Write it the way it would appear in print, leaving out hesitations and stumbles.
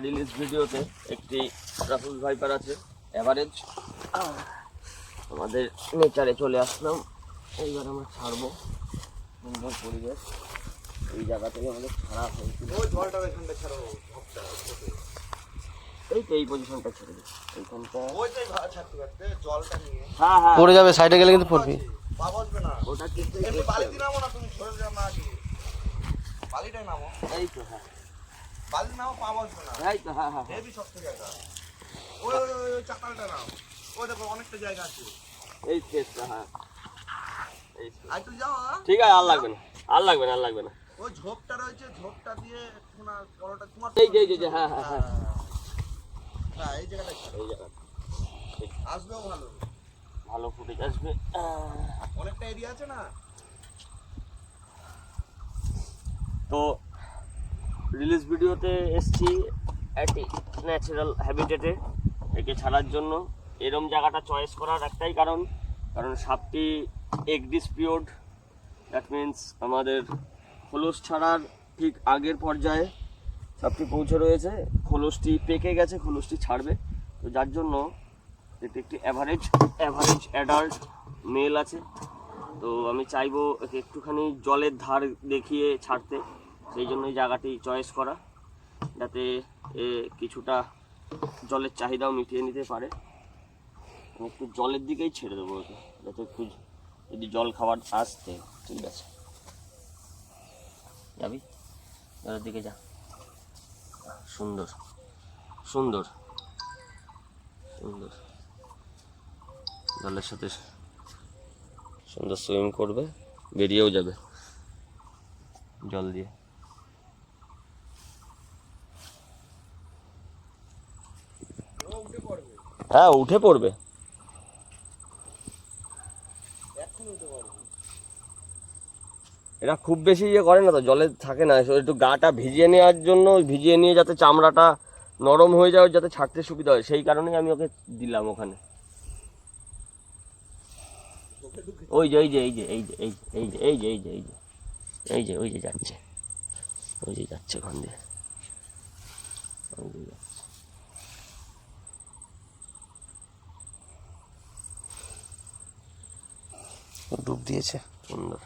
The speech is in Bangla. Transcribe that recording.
রিলিজ ভিডিওতে একটি রাফুল ভাইপার আছে এভারেজ। আমাদের নেচারে চলে আসলাম, এইবার আমরা ছাড়বো। সুন্দর পরিবেশ, এই জায়গা থেকে আমাদের ছাড়া হয়েছিল। এই তো এই পজিশনটা ছেড়ে দিই, এইখানটা জলটা নিয়ে হ্যাঁ হ্যাঁ পড়ে যাবে, সাইডে গেলে কিন্তু পড়বি। পা বসবে না, ওটা কিন্তু এমনি বালিতে নামো না, তুমি সরে যাও না আগে, বালিটাই নামো। এই তো হ্যাঁ বালি নামো, পা বসবে না। এই তো হ্যাঁ হ্যাঁ হেভি সব থেকে এটা, ওই চাতালটা নাও, ওই দেখো অনেকটা জায়গা আছে, এই স্পেসটা হ্যাঁ এই space। আর একটু যাও। ঠিক আছে, আর লাগবে না আর লাগবে না আর লাগবে না। ওই ঝোপটা রয়েছে, ঝোপটা দিয়ে একটু না বড়টা তোমার এই যে এই যে হ্যাঁ হ্যাঁ হ্যাঁ হ্যাঁ, এই জায়গাটা এই জায়গা আসবেও ভালো, ভালো ফুটেজ আসবে। অনেকটা এরিয়া আছে না। তো রিলিজ ভিডিওতে এসছি একটি ন্যাচারাল হ্যাবিটেটে একে ছাড়ার জন্য। এরম জায়গাটা চয়েস করার একটাই কারণ সাপটি এগ ডিসপিওর্ড, দ্যাট মিন্স আমাদের খোলস ছাড়ার ঠিক আগের পর্যায়ে সাপটি পৌঁছে রয়েছে। খোলসটি পেকে গেছে, খোলসটি ছাড়বে। তো যার জন্য এটি একটি অ্যাভারেজ অ্যাডাল্ট মেল আছে। তো আমি চাইবো একে একটুখানি জলের ধার দেখিয়ে ছাড়তে, সেই জন্য এই জায়গাটি চয়েস করা, যাতে এ কিছুটা জলের চাহিদাও মিটিয়ে নিতে পারে। আমি একটু জলের দিকেই ছেড়ে দেবো ওকে, যাতে একটু যদি জল খাবার আসতে। ঠিক আছে, যাবি জলের দিকে যা। সুন্দর সুন্দর সুন্দর, জলের সাথে সুন্দর সুইম করবে, বেরিয়েও যাবে জল দিয়ে। হ্যাঁ উঠে পড়বে, এটা খুব বেশি ইয়ে করে না তো, জলে থাকে না, একটু গাটা ভিজিয়ে নেওয়ার জন্য, ভিজিয়ে নিয়ে যাতে চামড়াটা নরম হয়ে যায়, যাতে ছাড়তে সুবিধা হয়, সেই কারণেই আমি ওকে দিলাম ওখানে। ওই যে এই যে এই যে এই যে এই যে এই যে এই যে এই যে এই যে ওই যে যাচ্ছে, ওই যে যাচ্ছে ওখান দিয়ে, ওই যে যাচ্ছে। ডুব দিয়েছে। সুন্দর।